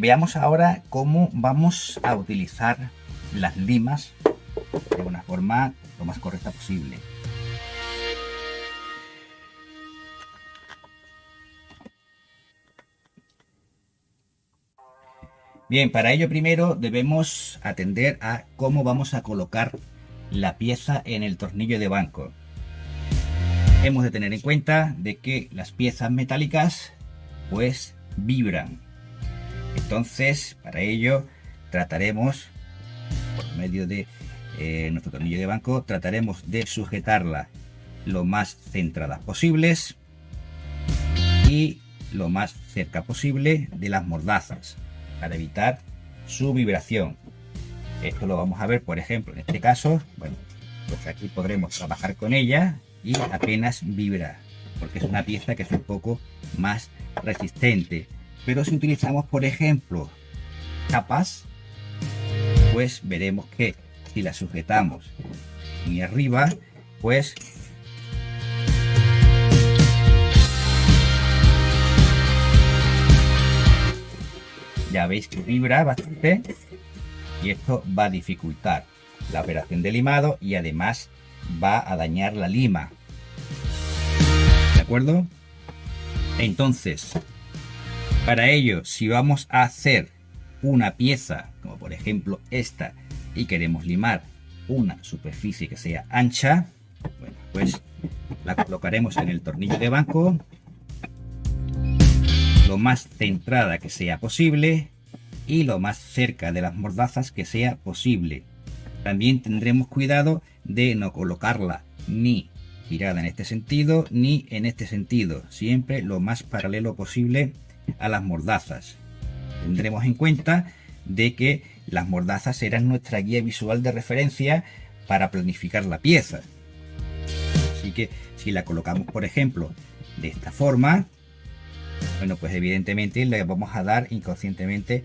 Veamos ahora cómo vamos a utilizar las limas de una forma lo más correcta posible. Bien, para ello primero debemos atender a cómo vamos a colocar la pieza en el tornillo de banco. Hemos de tener en cuenta de que las piezas metálicas pues vibran. Entonces, para ello trataremos, por medio de nuestro tornillo de banco, trataremos de sujetarla lo más centradas posibles y lo más cerca posible de las mordazas para evitar su vibración. Esto lo vamos a ver, por ejemplo, en este caso. Bueno, pues aquí podremos trabajar con ella y apenas vibra, porque es una pieza que es un poco más resistente. Pero si utilizamos, por ejemplo, tapas, pues veremos que si la sujetamos muy arriba, pues ya veis que vibra bastante y esto va a dificultar la operación de limado y además va a dañar la lima. ¿De acuerdo? Entonces, para ello, si vamos a hacer una pieza, como por ejemplo esta, y queremos limar una superficie que sea ancha, bueno, pues la colocaremos en el tornillo de banco lo más centrada que sea posible y lo más cerca de las mordazas que sea posible. También tendremos cuidado de no colocarla ni girada en este sentido ni en este sentido, siempre lo más paralelo posible a las mordazas. Tendremos en cuenta de que las mordazas serán nuestra guía visual de referencia para planificar la pieza. Así que si la colocamos, por ejemplo, de esta forma, bueno, pues evidentemente le vamos a dar inconscientemente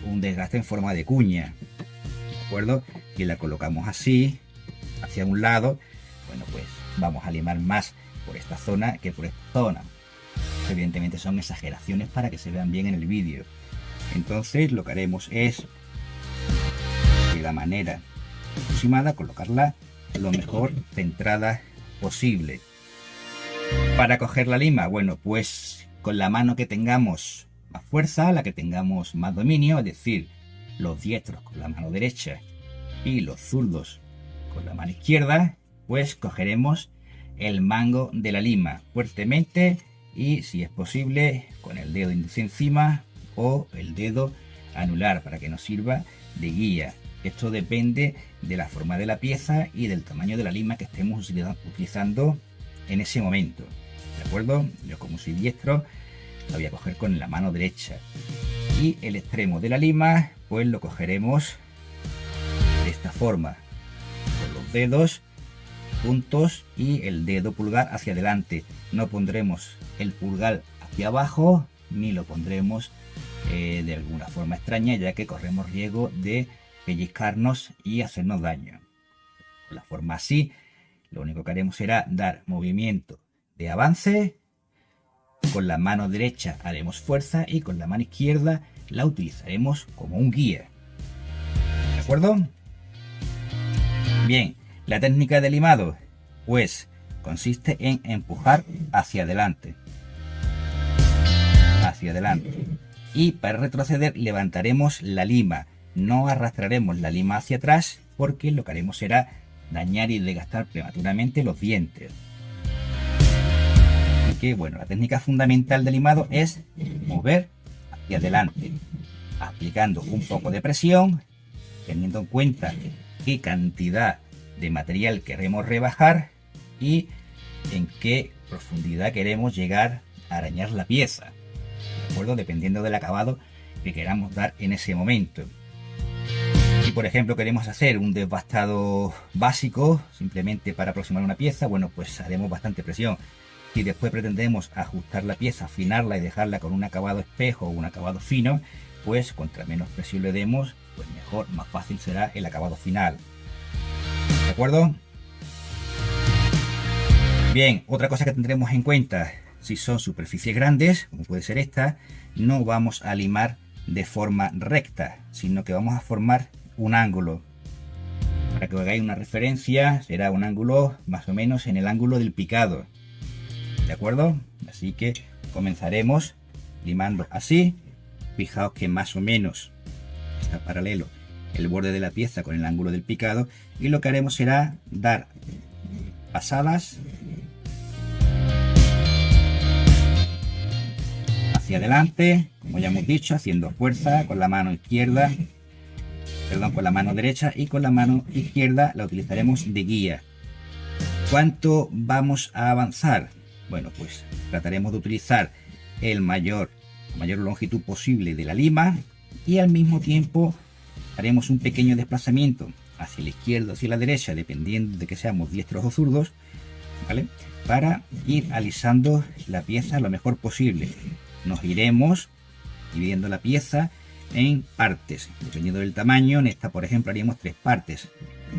un desgaste en forma de cuña. ¿De acuerdo? Si la colocamos así, hacia un lado, bueno, pues vamos a limar más por esta zona que por esta zona. Evidentemente son exageraciones para que se vean bien en el vídeo. Entonces lo que haremos es, de la manera aproximada, colocarla lo mejor centrada posible. Para coger la lima, bueno, pues con la mano que tengamos más fuerza, la que tengamos más dominio, es decir, los diestros con la mano derecha y los zurdos con la mano izquierda, pues cogeremos el mango de la lima fuertemente y, si es posible, con el dedo índice encima o el dedo anular para que nos sirva de guía. Esto depende de la forma de la pieza y del tamaño de la lima que estemos utilizando en ese momento. ¿De acuerdo? Yo, como soy diestro, la voy a coger con la mano derecha y el extremo de la lima pues lo cogeremos de esta forma, con los dedos juntos y el dedo pulgar hacia adelante. No pondremos el pulgar hacia abajo ni lo pondremos de alguna forma extraña, ya que corremos riesgo de pellizcarnos y hacernos daño. Con la forma así, lo único que haremos será dar movimiento de avance. Con la mano derecha haremos fuerza y con la mano izquierda la utilizaremos como un guía. ¿De acuerdo? Bien, la técnica de limado pues consiste en empujar hacia adelante. Hacia adelante. Y para retroceder levantaremos la lima. No arrastraremos la lima hacia atrás porque lo que haremos será dañar y desgastar prematuramente los dientes. Así que bueno, la técnica fundamental del limado es mover hacia adelante, aplicando un poco de presión, teniendo en cuenta qué cantidad de material queremos rebajar y en qué profundidad queremos llegar a arañar la pieza, ¿de acuerdo? Dependiendo del acabado que queramos dar en ese momento. Si por ejemplo queremos hacer un desbastado básico simplemente para aproximar una pieza, bueno, pues haremos bastante presión. Si después pretendemos ajustar la pieza, afinarla y dejarla con un acabado espejo o un acabado fino, pues contra menos presión le demos, pues mejor, más fácil será el acabado final. ¿De acuerdo? Bien, otra cosa que tendremos en cuenta, si son superficies grandes, como puede ser esta, no vamos a limar de forma recta, sino que vamos a formar un ángulo. Para que os hagáis una referencia, será un ángulo más o menos en el ángulo del picado. ¿De acuerdo? Así que comenzaremos limando así. Fijaos que más o menos está paralelo el borde de la pieza con el ángulo del picado, y lo que haremos será dar pasadas hacia adelante, como ya hemos dicho, haciendo fuerza con la mano izquierda, perdón, con la mano derecha, y con la mano izquierda la utilizaremos de guía. ¿Cuánto vamos a avanzar? Bueno, pues trataremos de utilizar la mayor longitud posible de la lima, y al mismo tiempo haremos un pequeño desplazamiento hacia la izquierda o hacia la derecha, dependiendo de que seamos diestros o zurdos, ¿vale? Para ir alisando la pieza lo mejor posible. Nos iremos dividiendo la pieza en partes, dependiendo del tamaño. En esta, por ejemplo, haríamos 3 partes.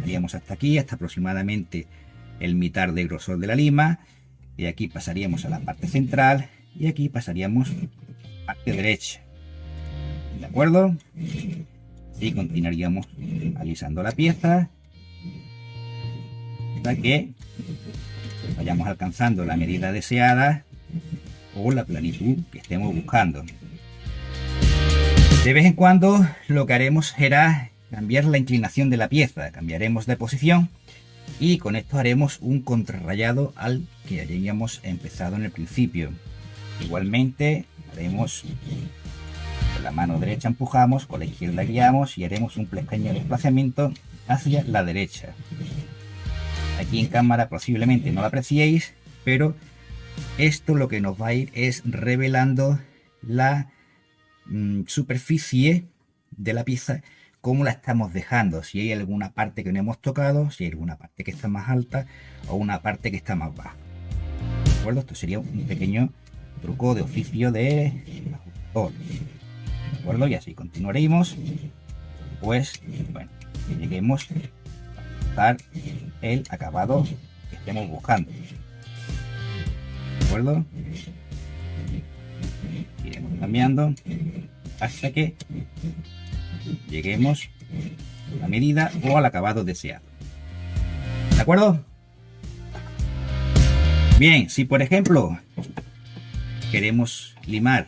Haríamos hasta aquí, hasta aproximadamente el mitad de grosor de la lima, y aquí pasaríamos a la parte central, y aquí pasaríamos a la parte derecha. ¿De acuerdo? Y continuaríamos alisando la pieza hasta que vayamos alcanzando la medida deseada o la planitud que estemos buscando. De vez en cuando lo que haremos será cambiar la inclinación de la pieza, cambiaremos de posición, y con esto haremos un contrarrayado al que hayamos empezado en el principio. Igualmente haremos con la mano derecha, empujamos, con la izquierda guiamos y haremos un pequeño desplazamiento hacia la derecha. Aquí en cámara posiblemente no lo apreciéis, pero esto lo que nos va a ir es revelando la superficie de la pieza, cómo la estamos dejando, si hay alguna parte que no hemos tocado, si hay alguna parte que está más alta o una parte que está más baja. ¿De acuerdo? Esto sería un pequeño truco de oficio de ajustador. ¿De acuerdo? Y así continuaremos, pues bueno, que lleguemos a dar el acabado que estemos buscando. ¿De acuerdo? Iremos cambiando hasta que lleguemos a la medida o al acabado deseado. ¿De acuerdo? Bien, si por ejemplo queremos limar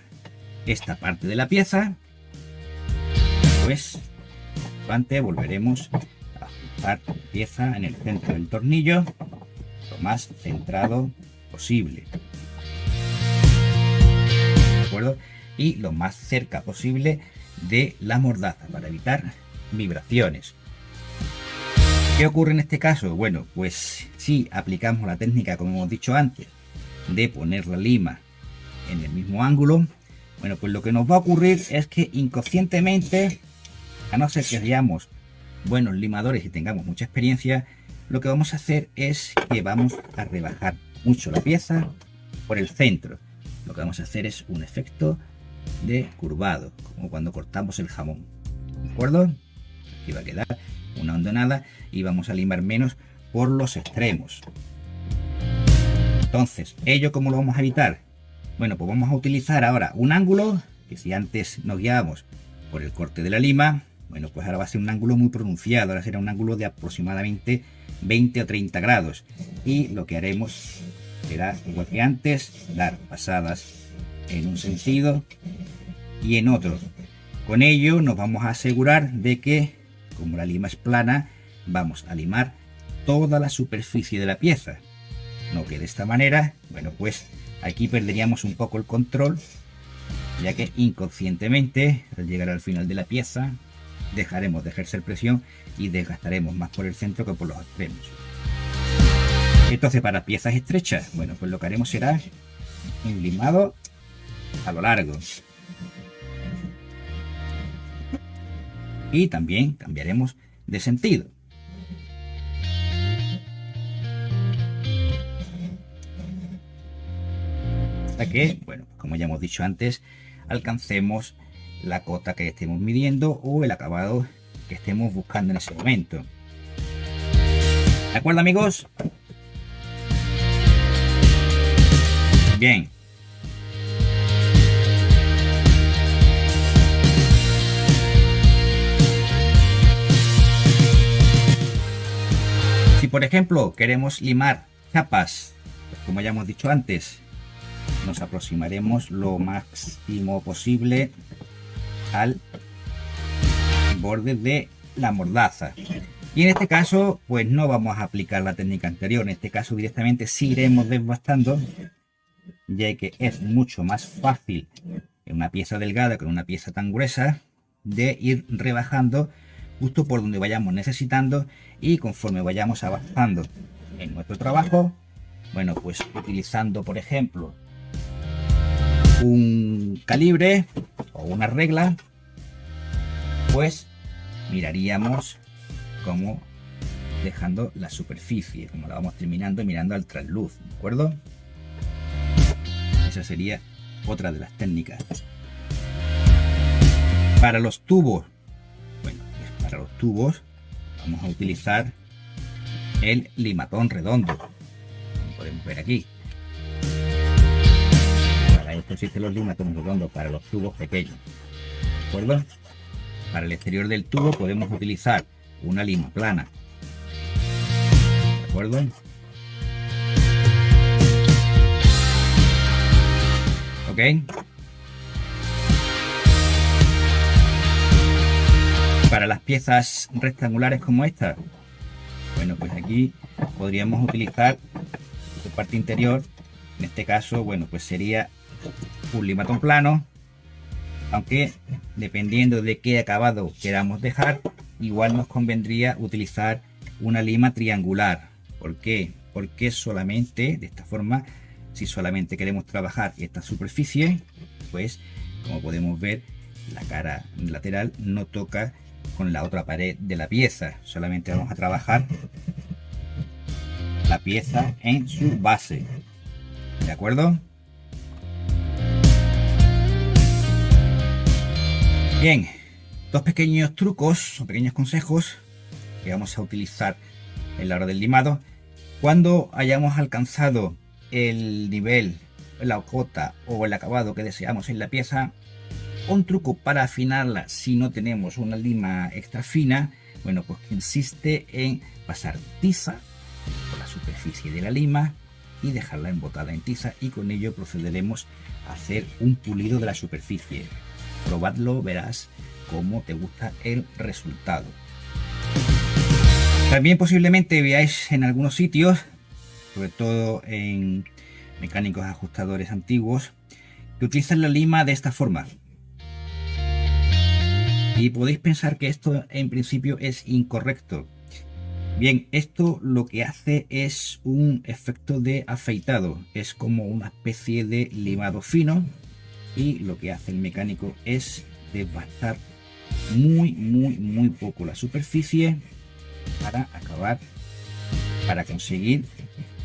esta parte de la pieza, pues antes volveremos a ajustar la pieza en el centro del tornillo lo más centrado posible, ¿de acuerdo? Y lo más cerca posible de la mordaza para evitar vibraciones. ¿Qué ocurre en este caso? Bueno, pues si aplicamos la técnica, como hemos dicho antes, de poner la lima en el mismo ángulo, bueno, pues lo que nos va a ocurrir es que inconscientemente, a no ser que seamos buenos limadores y tengamos mucha experiencia, lo que vamos a hacer es que vamos a rebajar mucho la pieza por el centro. Lo que vamos a hacer es un efecto de curvado, como cuando cortamos el jamón. ¿De acuerdo? Aquí va a quedar una hondonada y vamos a limar menos por los extremos. Entonces, ¿ello cómo lo vamos a evitar? Bueno, pues vamos a utilizar ahora un ángulo que, si antes nos guiábamos por el corte de la lima, bueno, pues ahora va a ser un ángulo muy pronunciado. Ahora será un ángulo de aproximadamente 20 o 30 grados. Y lo que haremos será, igual que antes, dar pasadas en un sentido y en otro. Con ello nos vamos a asegurar de que, como la lima es plana, vamos a limar toda la superficie de la pieza. No que de esta manera, bueno, pues aquí perderíamos un poco el control, ya que inconscientemente, al llegar al final de la pieza, dejaremos de ejercer presión y desgastaremos más por el centro que por los extremos. Entonces, para piezas estrechas, bueno, pues lo que haremos será un limado a lo largo. Y también cambiaremos de sentido. Hasta que, bueno, como ya hemos dicho antes, alcancemos la cota que estemos midiendo o el acabado que estemos buscando en ese momento. ¿De acuerdo, amigos? Bien. por ejemplo queremos limar chapas, pues como ya hemos dicho antes, nos aproximaremos lo máximo posible al borde de la mordaza. Y en este caso, pues no vamos a aplicar la técnica anterior. En este caso directamente sí iremos desbastando, ya que es mucho más fácil en una pieza delgada que en una pieza tan gruesa de ir rebajando justo por donde vayamos necesitando, y conforme vayamos avanzando en nuestro trabajo, bueno, pues utilizando por ejemplo un calibre o una regla, pues miraríamos cómo dejando la superficie, como la vamos terminando mirando al trasluz, ¿de acuerdo? Esa sería otra de las técnicas. Para los tubos, bueno, pues para los tubos vamos a utilizar el limatón redondo, como podemos ver aquí. Para esto existen los limatones redondos para los tubos pequeños, ¿de acuerdo? Para el exterior del tubo podemos utilizar una lima plana, ¿de acuerdo? Ok. Para las piezas rectangulares como esta, bueno, pues aquí podríamos utilizar su parte interior. En este caso, bueno, pues sería un limatón plano, aunque dependiendo de qué acabado queramos dejar, igual nos convendría utilizar una lima triangular. ¿Por qué? Porque solamente de esta forma, si solamente queremos trabajar esta superficie, pues como podemos ver, la cara lateral no toca con la otra pared de la pieza. Solamente vamos a trabajar la pieza en su base, ¿de acuerdo? Bien, dos pequeños trucos o pequeños consejos que vamos a utilizar en la hora del limado. Cuando hayamos alcanzado el nivel, la cota o el acabado que deseamos en la pieza, un truco para afinarla si no tenemos una lima extra fina, bueno, pues consiste en pasar tiza por la superficie de la lima y dejarla embotada en tiza, y con ello procederemos a hacer un pulido de la superficie. Probadlo, verás cómo te gusta el resultado. También posiblemente veáis en algunos sitios, sobre todo en mecánicos ajustadores antiguos, que utilizan la lima de esta forma. Y podéis pensar que esto en principio es incorrecto. Bien, esto lo que hace es un efecto de afeitado, es como una especie de limado fino, y lo que hace el mecánico es desbastar muy poco la superficie para conseguir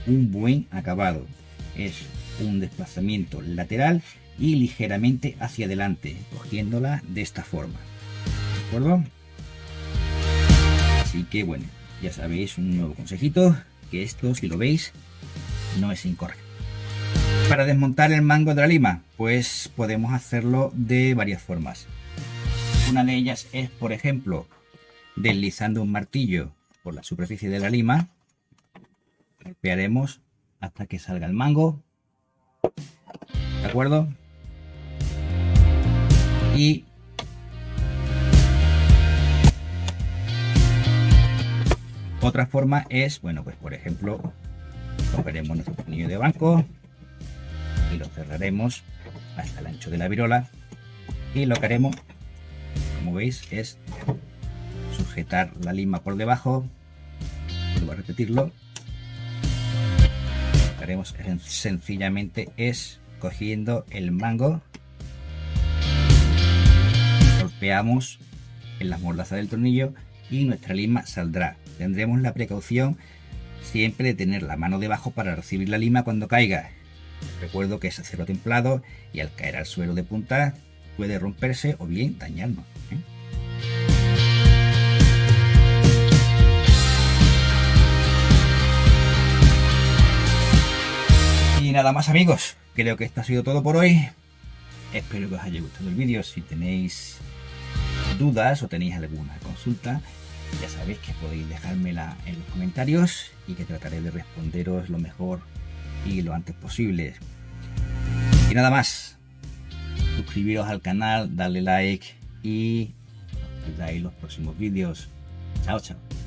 un buen acabado. Es un desplazamiento lateral y ligeramente hacia adelante, cogiéndola de esta forma, ¿de acuerdo? Así que bueno, ya sabéis, un nuevo consejito, que esto, si lo veis, no es incorrecto. Para desmontar el mango de la lima, pues podemos hacerlo de varias formas. Una de ellas es, por ejemplo, deslizando un martillo por la superficie de la lima. Golpearemos hasta que salga el mango, ¿de acuerdo? Y otra forma es, bueno, pues por ejemplo, cogeremos nuestro tornillo de banco y lo cerraremos hasta el ancho de la virola, y lo que haremos, como veis, es sujetar la lima por debajo. Vuelvo a repetirlo. Lo que haremos sencillamente es cogiendo el mango, golpeamos en las mordazas del tornillo y nuestra lima saldrá. Tendremos la precaución siempre de tener la mano debajo para recibir la lima cuando caiga. Recuerdo que es acero templado y al caer al suelo de punta puede romperse o bien dañarnos, ¿eh? Y nada más, amigos, creo que esto ha sido todo por hoy. Espero que os haya gustado el vídeo. Si tenéis dudas o tenéis alguna consulta, Ya sabéis que podéis dejármela en los comentarios y que trataré de responderos lo mejor y lo antes posible. Y nada más, suscribiros al canal, darle like y os veréis los próximos vídeos. Chao, chao.